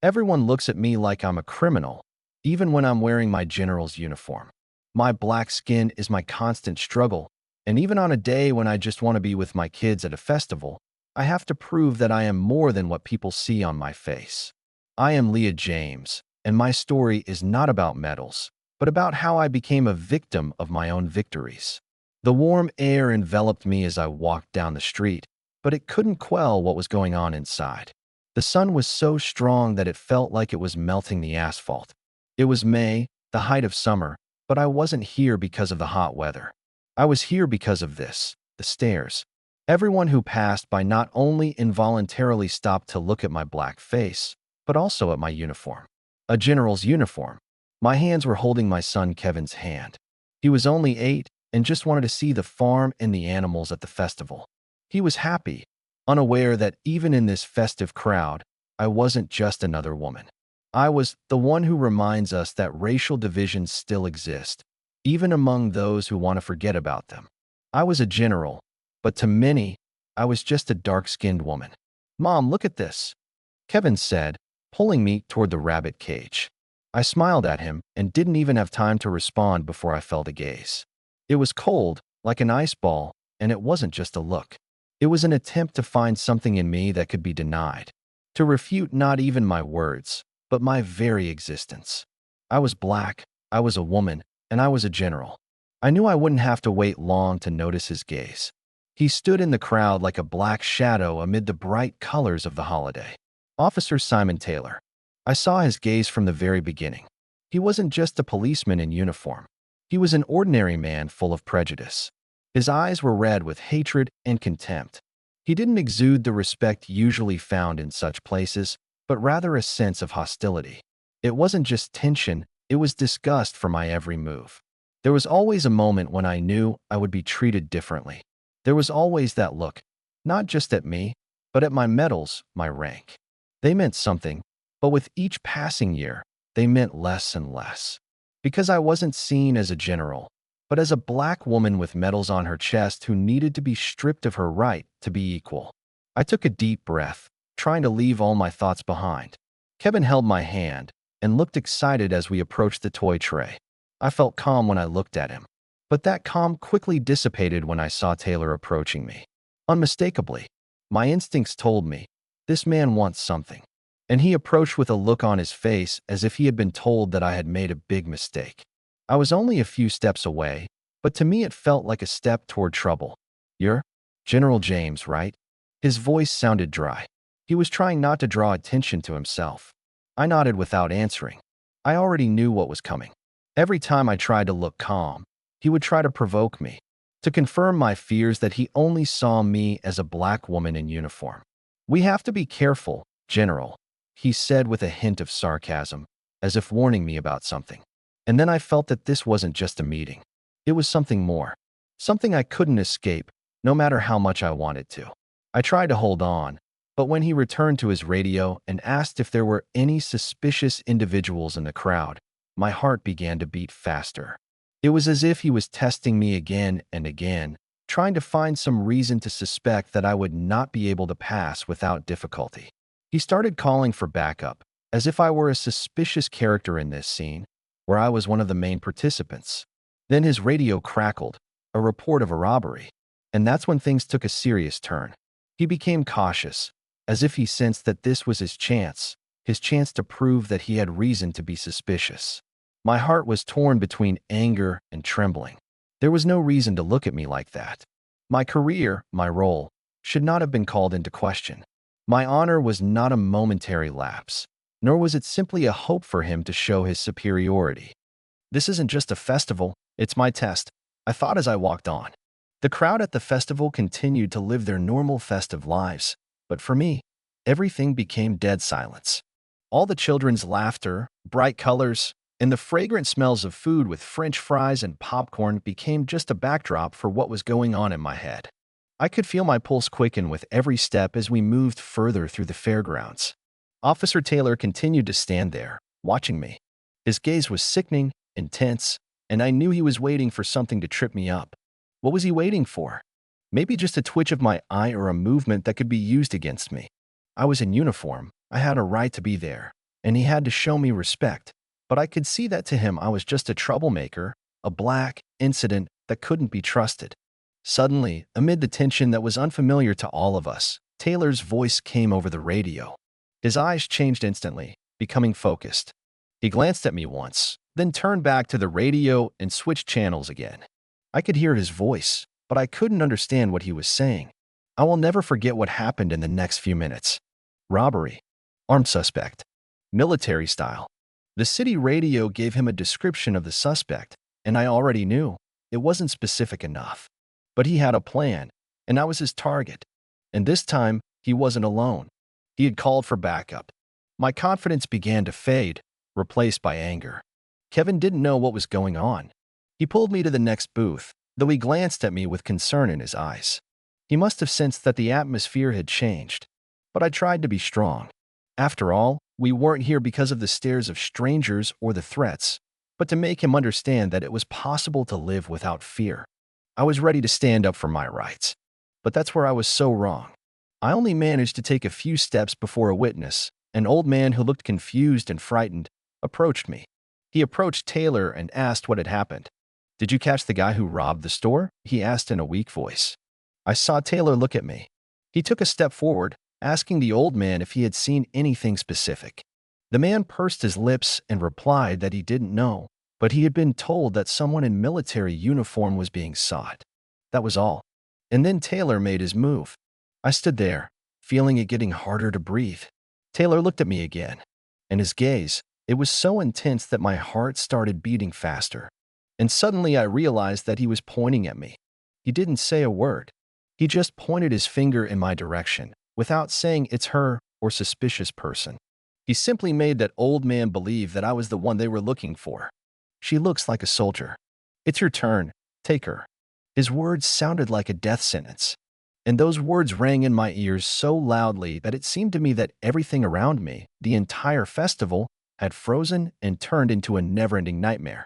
Everyone looks at me like I'm a criminal, even when I'm wearing my general's uniform. My black skin is my constant struggle, and even on a day when I just want to be with my kids at a festival, I have to prove that I am more than what people see on my face. I am Leah James, and my story is not about medals, but about how I became a victim of my own victories. The warm air enveloped me as I walked down the street, but it couldn't quell what was going on inside. The sun was so strong that it felt like it was melting the asphalt. It was May, the height of summer, but I wasn't here because of the hot weather. I was here because of this, the stairs. Everyone who passed by not only involuntarily stopped to look at my black face, but also at my uniform. A general's uniform. My hands were holding my son Kevin's hand. He was only 8 and just wanted to see the farm and the animals at the festival. He was happy, unaware that even in this festive crowd, I wasn't just another woman. I was the one who reminds us that racial divisions still exist, even among those who want to forget about them. I was a general, but to many, I was just a dark-skinned woman. "Mom, look at this," Kevin said, pulling me toward the rabbit cage. I smiled at him and didn't even have time to respond before I felt a gaze. It was cold, like an ice ball, and it wasn't just a look. It was an attempt to find something in me that could be denied, to refute not even my words, but my very existence. I was black, I was a woman, and I was a general. I knew I wouldn't have to wait long to notice his gaze. He stood in the crowd like a black shadow amid the bright colors of the holiday. Officer Simon Taylor. I saw his gaze from the very beginning. He wasn't just a policeman in uniform. He was an ordinary man full of prejudice. His eyes were red with hatred and contempt. He didn't exude the respect usually found in such places, but rather a sense of hostility. It wasn't just tension, it was disgust for my every move. There was always a moment when I knew I would be treated differently. There was always that look, not just at me, but at my medals, my rank. They meant something, but with each passing year, they meant less and less. Because I wasn't seen as a general, but as a black woman with medals on her chest who needed to be stripped of her right to be equal. I took a deep breath, trying to leave all my thoughts behind. Kevin held my hand and looked excited as we approached the toy tray. I felt calm when I looked at him, but that calm quickly dissipated when I saw Taylor approaching me. Unmistakably, my instincts told me, this man wants something. And he approached with a look on his face as if he had been told that I had made a big mistake. I was only a few steps away, but to me it felt like a step toward trouble. "You're General James, right?" His voice sounded dry. He was trying not to draw attention to himself. I nodded without answering. I already knew what was coming. Every time I tried to look calm, he would try to provoke me, to confirm my fears that he only saw me as a black woman in uniform. "We have to be careful, General," he said with a hint of sarcasm, as if warning me about something. And then I felt that this wasn't just a meeting. It was something more. Something I couldn't escape, no matter how much I wanted to. I tried to hold on, but when he returned to his radio and asked if there were any suspicious individuals in the crowd, my heart began to beat faster. It was as if he was testing me again and again, trying to find some reason to suspect that I would not be able to pass without difficulty. He started calling for backup, as if I were a suspicious character in this scene, where I was one of the main participants. Then his radio crackled, a report of a robbery. And that's when things took a serious turn. He became cautious, as if he sensed that this was his chance to prove that he had reason to be suspicious. My heart was torn between anger and trembling. There was no reason to look at me like that. My career, my role, should not have been called into question. My honor was not a momentary lapse, nor was it simply a hope for him to show his superiority. "This isn't just a festival, it's my test," I thought as I walked on. The crowd at the festival continued to live their normal festive lives, but for me, everything became dead silence. All the children's laughter, bright colors, and the fragrant smells of food with French fries and popcorn became just a backdrop for what was going on in my head. I could feel my pulse quicken with every step as we moved further through the fairgrounds. Officer Taylor continued to stand there, watching me. His gaze was sickening, intense, and I knew he was waiting for something to trip me up. What was he waiting for? Maybe just a twitch of my eye or a movement that could be used against me. I was in uniform. I had a right to be there. and he had to show me respect. But I could see that to him I was just a troublemaker, a black incident that couldn't be trusted. Suddenly, amid the tension that was unfamiliar to all of us, Taylor's voice came over the radio. His eyes changed instantly, becoming focused. He glanced at me once, then turned back to the radio and switched channels again. I could hear his voice, but I couldn't understand what he was saying. I will never forget what happened in the next few minutes. Robbery. Armed suspect. Military style. The city radio gave him a description of the suspect, and I already knew it wasn't specific enough. But he had a plan, and I was his target. And this time, he wasn't alone. He had called for backup. My confidence began to fade, replaced by anger. Kevin didn't know what was going on. He pulled me to the next booth, though he glanced at me with concern in his eyes. He must have sensed that the atmosphere had changed. But I tried to be strong. After all, we weren't here because of the stares of strangers or the threats, but to make him understand that it was possible to live without fear. I was ready to stand up for my rights. But that's where I was so wrong. I only managed to take a few steps before a witness, an old man who looked confused and frightened, approached me. He approached Taylor and asked what had happened. "Did you catch the guy who robbed the store?" he asked in a weak voice. I saw Taylor look at me. He took a step forward, asking the old man if he had seen anything specific. The man pursed his lips and replied that he didn't know, but he had been told that someone in military uniform was being sought. That was all. And then Taylor made his move. I stood there, feeling it getting harder to breathe. Taylor looked at me again, and his gaze, it was so intense that my heart started beating faster. And suddenly I realized that he was pointing at me. He didn't say a word. He just pointed his finger in my direction, without saying it's her or suspicious person. He simply made that old man believe that I was the one they were looking for. "She looks like a soldier. It's your turn. Take her." His words sounded like a death sentence. And those words rang in my ears so loudly that it seemed to me that everything around me, the entire festival, had frozen and turned into a never-ending nightmare.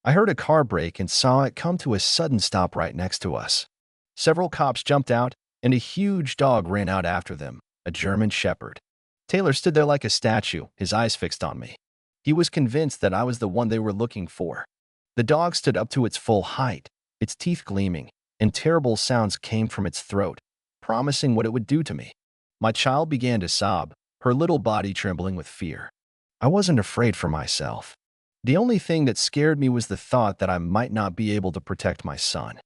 I heard a car brake and saw it come to a sudden stop right next to us. Several cops jumped out, and a huge dog ran out after them, a German shepherd. Taylor stood there like a statue, his eyes fixed on me. He was convinced that I was the one they were looking for. The dog stood up to its full height, its teeth gleaming, and terrible sounds came from its throat, promising what it would do to me. My child began to sob, her little body trembling with fear. I wasn't afraid for myself. The only thing that scared me was the thought that I might not be able to protect my son.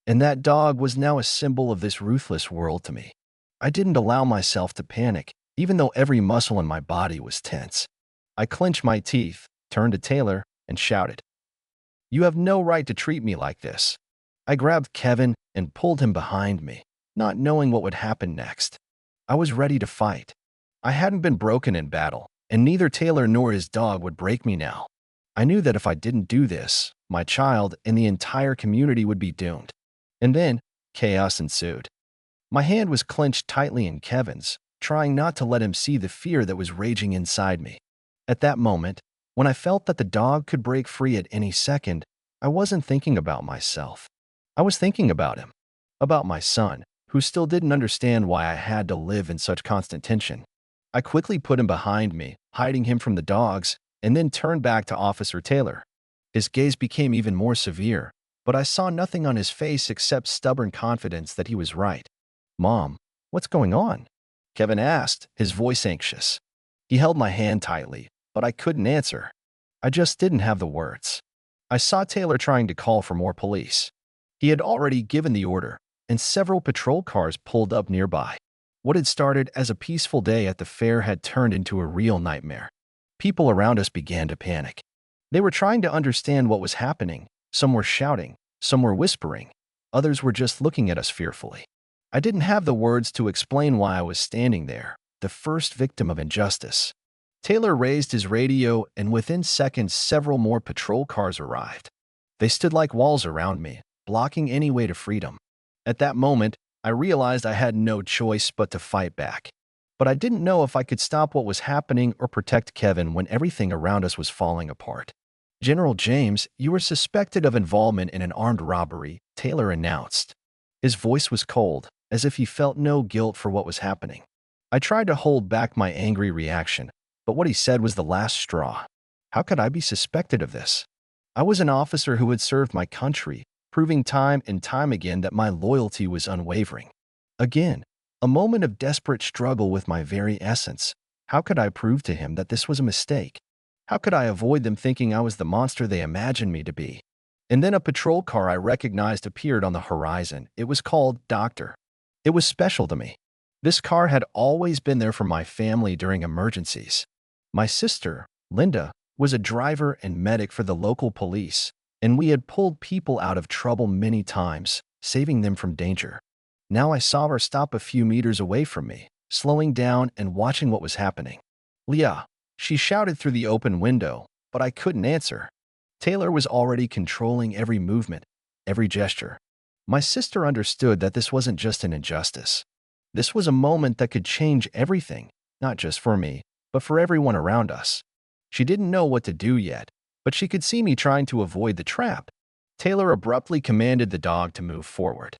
And that dog was now a symbol of this ruthless world to me. I didn't allow myself to panic, even though every muscle in my body was tense. I clenched my teeth, turned to Taylor, and shouted, "You have no right to treat me like this." I grabbed Kevin and pulled him behind me, not knowing what would happen next. I was ready to fight. I hadn't been broken in battle, and neither Taylor nor his dog would break me now. I knew that if I didn't do this, my child and the entire community would be doomed. And then, chaos ensued. My hand was clenched tightly in Kevin's, trying not to let him see the fear that was raging inside me. At that moment, when I felt that the dog could break free at any second, I wasn't thinking about myself. I was thinking about him, about my son, who still didn't understand why I had to live in such constant tension. I quickly put him behind me, hiding him from the dogs, and then turned back to Officer Taylor. His gaze became even more severe, but I saw nothing on his face except stubborn confidence that he was right. "Mom, what's going on?" Kevin asked, his voice anxious. He held my hand tightly, but I couldn't answer. I just didn't have the words. I saw Taylor trying to call for more police. He had already given the order, and several patrol cars pulled up nearby. What had started as a peaceful day at the fair had turned into a real nightmare. People around us began to panic. They were trying to understand what was happening. Some were shouting, some were whispering, others were just looking at us fearfully. I didn't have the words to explain why I was standing there, the first victim of injustice. Taylor raised his radio, and within seconds several more patrol cars arrived. They stood like walls around me, blocking any way to freedom. At that moment, I realized I had no choice but to fight back. But I didn't know if I could stop what was happening or protect Kevin when everything around us was falling apart. "General James, you are suspected of involvement in an armed robbery," Taylor announced. His voice was cold, as if he felt no guilt for what was happening. I tried to hold back my angry reaction, But what he said was the last straw. How could I be suspected of this? I was an officer who had served my country, proving time and time again that my loyalty was unwavering. Again, a moment of desperate struggle with my very essence. How could I prove to him that this was a mistake? How could I avoid them thinking I was the monster they imagined me to be? And then a patrol car I recognized appeared on the horizon. It was called Doctor. It was special to me. This car had always been there for my family during emergencies. My sister, Linda, was a driver and medic for the local police, and we had pulled people out of trouble many times, saving them from danger. Now I saw her stop a few meters away from me, slowing down and watching what was happening. "Leah," she shouted through the open window, but I couldn't answer. Taylor was already controlling every movement, every gesture. My sister understood that this wasn't just an injustice. This was a moment that could change everything, not just for me, but for everyone around us. She didn't know what to do yet, but she could see me trying to avoid the trap. Taylor abruptly commanded the dog to move forward.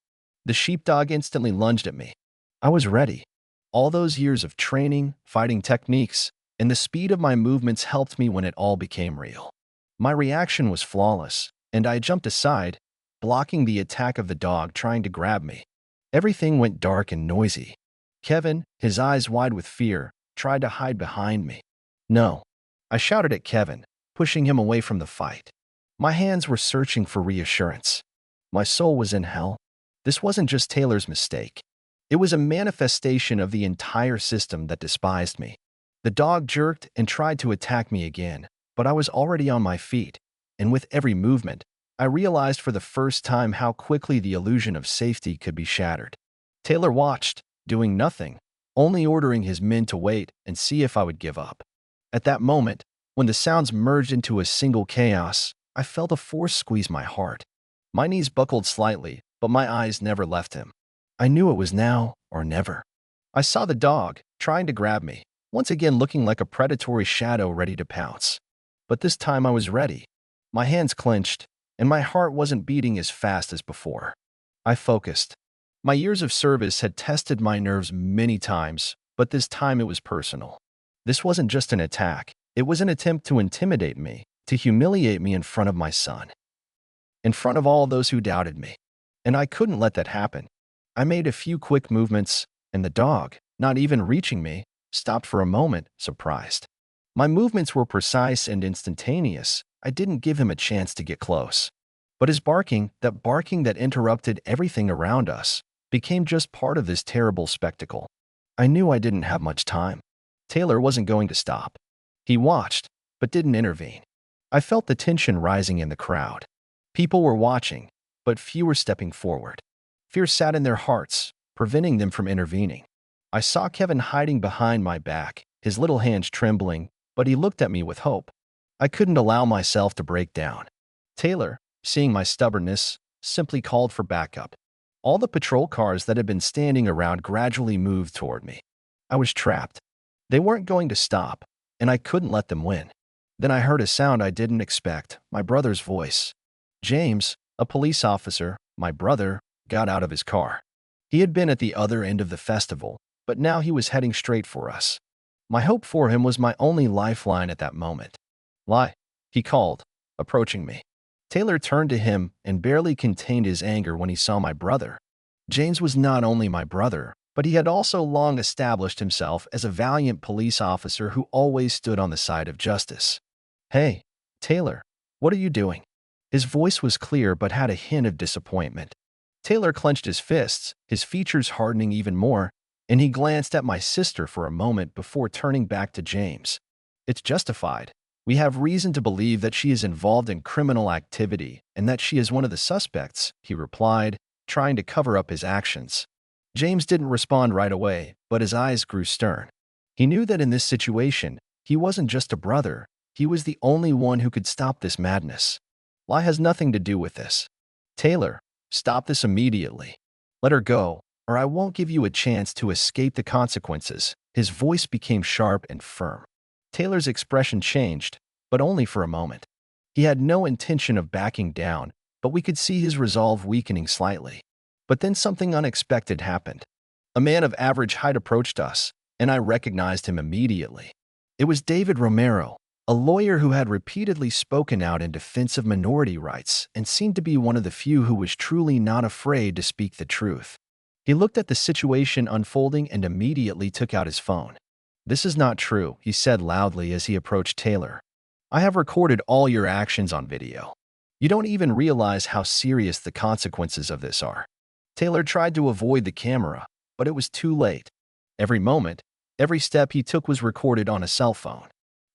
The sheepdog instantly lunged at me. I was ready. All those years of training, fighting techniques, and the speed of my movements helped me when it all became real. My reaction was flawless, and I jumped aside, blocking the attack of the dog trying to grab me. Everything went dark and noisy. Kevin, his eyes wide with fear, tried to hide behind me. "No," I shouted at Kevin, pushing him away from the fight. My hands were searching for reassurance. My soul was in hell. This wasn't just Taylor's mistake. It was a manifestation of the entire system that despised me. The dog jerked and tried to attack me again, but I was already on my feet, and with every movement, I realized for the first time how quickly the illusion of safety could be shattered. Taylor watched, doing nothing, only ordering his men to wait and see if I would give up. At that moment, when the sounds merged into a single chaos, I felt a force squeeze my heart. My knees buckled slightly, but my eyes never left him. I knew it was now or never. I saw the dog, trying to grab me, once again looking like a predatory shadow ready to pounce. But this time I was ready. My hands clenched, and my heart wasn't beating as fast as before. I focused. My years of service had tested my nerves many times, but this time it was personal. This wasn't just an attack. It was an attempt to intimidate me, to humiliate me in front of my son, in front of all those who doubted me. And I couldn't let that happen. I made a few quick movements, and the dog, not even reaching me, stopped for a moment, surprised. My movements were precise and instantaneous. I didn't give him a chance to get close. But his barking that interrupted everything around us, became just part of this terrible spectacle. I knew I didn't have much time. Taylor wasn't going to stop. He watched, but didn't intervene. I felt the tension rising in the crowd. People were watching, but few were stepping forward. Fear sat in their hearts, preventing them from intervening. I saw Kevin hiding behind my back, his little hands trembling, but he looked at me with hope. I couldn't allow myself to break down. Taylor, seeing my stubbornness, simply called for backup. All the patrol cars that had been standing around gradually moved toward me. I was trapped. They weren't going to stop, and I couldn't let them win. Then I heard a sound I didn't expect, my brother's voice. James, a police officer, my brother, got out of his car. He had been at the other end of the festival, but now he was heading straight for us. My hope for him was my only lifeline at that moment. "Lie," he called, approaching me. Taylor turned to him and barely contained his anger when he saw my brother. James was not only my brother, but he had also long established himself as a valiant police officer who always stood on the side of justice. "Hey, Taylor, what are you doing?" His voice was clear but had a hint of disappointment. Taylor clenched his fists, his features hardening even more, and he glanced at my sister for a moment before turning back to James. "It's justified. We have reason to believe that she is involved in criminal activity and that she is one of the suspects," he replied, trying to cover up his actions. James didn't respond right away, but his eyes grew stern. He knew that in this situation, he wasn't just a brother, he was the only one who could stop this madness. "Lie has nothing to do with this. Taylor, stop this immediately. Let her go, or I won't give you a chance to escape the consequences." His voice became sharp and firm. Taylor's expression changed, but only for a moment. He had no intention of backing down, but we could see his resolve weakening slightly. But then something unexpected happened. A man of average height approached us, and I recognized him immediately. It was David Romero, a lawyer who had repeatedly spoken out in defense of minority rights and seemed to be one of the few who was truly not afraid to speak the truth. He looked at the situation unfolding and immediately took out his phone. "This is not true," he said loudly as he approached Taylor. "I have recorded all your actions on video. You don't even realize how serious the consequences of this are." Taylor tried to avoid the camera, but it was too late. Every moment, every step he took was recorded on a cell phone.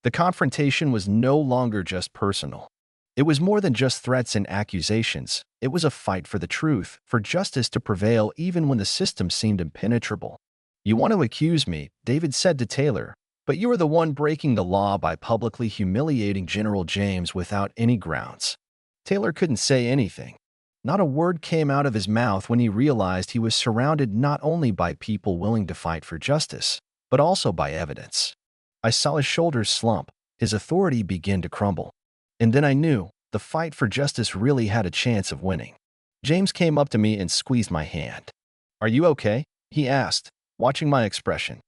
The confrontation was no longer just personal. It was more than just threats and accusations. It was a fight for the truth, for justice to prevail even when the system seemed impenetrable. "You want to accuse me," David said to Taylor, "but you are the one breaking the law by publicly humiliating General James without any grounds." Taylor couldn't say anything. Not a word came out of his mouth when he realized he was surrounded not only by people willing to fight for justice, but also by evidence. I saw his shoulders slump, his authority begin to crumble. And then I knew the fight for justice really had a chance of winning. James came up to me and squeezed my hand. "Are you okay?" he asked, watching my expression.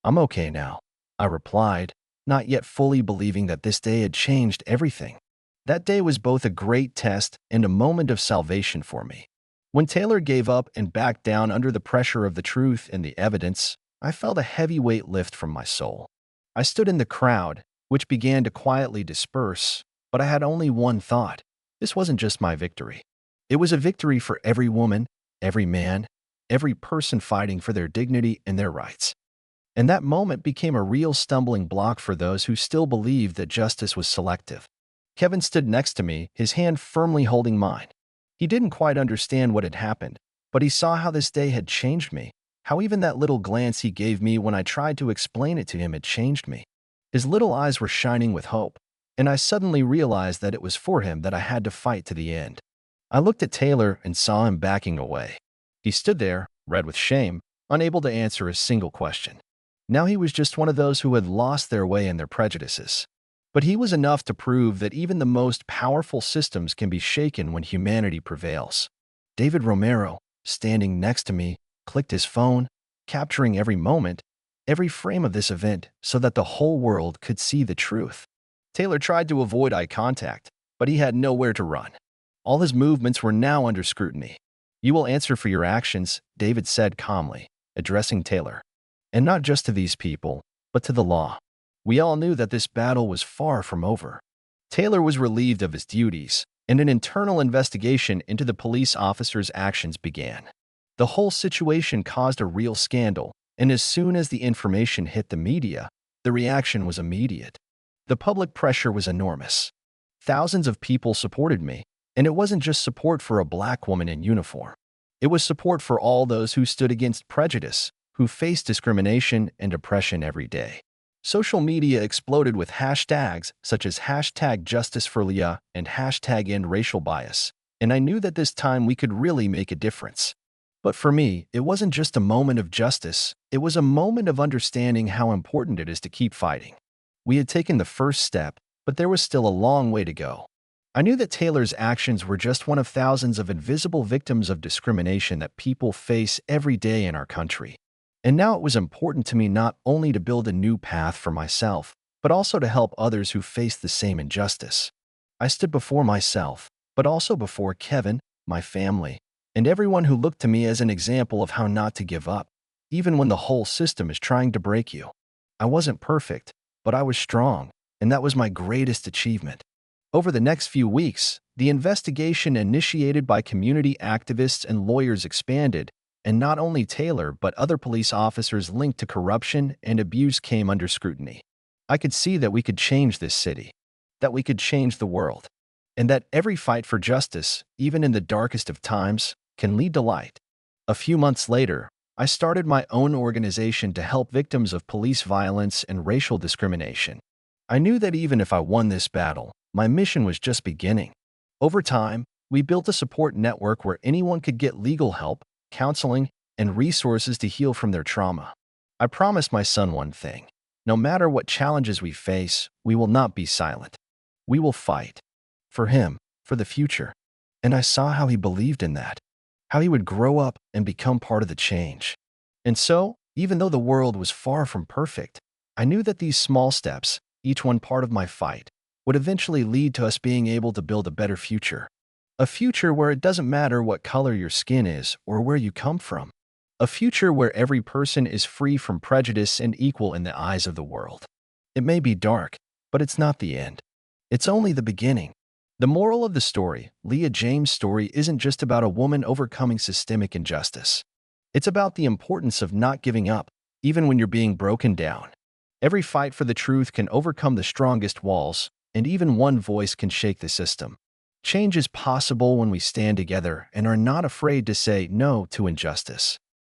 "I'm okay now," I replied, not yet fully believing that this day had changed everything. That day was both a great test and a moment of salvation for me. When Taylor gave up and backed down under the pressure of the truth and the evidence, I felt a heavy weight lift from my soul. I stood in the crowd, which began to quietly disperse, but I had only one thought. This wasn't just my victory. It was a victory for every woman, every man, every person fighting for their dignity and their rights. And that moment became a real stumbling block for those who still believed that justice was selective. Kevin stood next to me, his hand firmly holding mine. He didn't quite understand what had happened, but he saw how this day had changed me, how even that little glance he gave me when I tried to explain it to him had changed me. His little eyes were shining with hope, and I suddenly realized that it was for him that I had to fight to the end. I looked at Taylor and saw him backing away. He stood there, red with shame, unable to answer a single question. Now he was just one of those who had lost their way in their prejudices. But he was enough to prove that even the most powerful systems can be shaken when humanity prevails. David Romero, standing next to me, clicked his phone, capturing every moment, every frame of this event so that the whole world could see the truth. Taylor tried to avoid eye contact, but he had nowhere to run. All his movements were now under scrutiny. "You will answer for your actions," David said calmly, addressing Taylor. "And not just to these people, but to the law." We all knew that this battle was far from over. Taylor was relieved of his duties, and an internal investigation into the police officer's actions began. The whole situation caused a real scandal, and as soon as the information hit the media, the reaction was immediate. The public pressure was enormous. Thousands of people supported me, and it wasn't just support for a black woman in uniform. It was support for all those who stood against prejudice, who faced discrimination and oppression every day. Social media exploded with hashtags such as #JusticeForLeah and #EndRacialBias, and I knew that this time we could really make a difference. But for me, it wasn't just a moment of justice, it was a moment of understanding how important it is to keep fighting. We had taken the first step, but there was still a long way to go. I knew that Taylor's actions were just one of thousands of invisible victims of discrimination that people face every day in our country. And now it was important to me not only to build a new path for myself, but also to help others who face the same injustice. I stood before myself, but also before Kevin, my family, and everyone who looked to me as an example of how not to give up, even when the whole system is trying to break you. I wasn't perfect, but I was strong, and that was my greatest achievement. Over the next few weeks, the investigation initiated by community activists and lawyers expanded, and not only Taylor but other police officers linked to corruption and abuse came under scrutiny. I could see that we could change this city, that we could change the world, and that every fight for justice, even in the darkest of times, can lead to light. A few months later, I started my own organization to help victims of police violence and racial discrimination. I knew that even if I won this battle, my mission was just beginning. Over time, we built a support network where anyone could get legal help, counseling, and resources to heal from their trauma. I promised my son one thing: no matter what challenges we face, we will not be silent. We will fight. For him, for the future. And I saw how he believed in that, how he would grow up and become part of the change. And so, even though the world was far from perfect, I knew that these small steps, each one part of my fight, would eventually lead to us being able to build a better future. A future where it doesn't matter what color your skin is or where you come from. A future where every person is free from prejudice and equal in the eyes of the world. It may be dark, but it's not the end. It's only the beginning. The moral of the story, Leah James' story, isn't just about a woman overcoming systemic injustice. It's about the importance of not giving up, even when you're being broken down. Every fight for the truth can overcome the strongest walls, and even one voice can shake the system. Change is possible when we stand together and are not afraid to say no to injustice.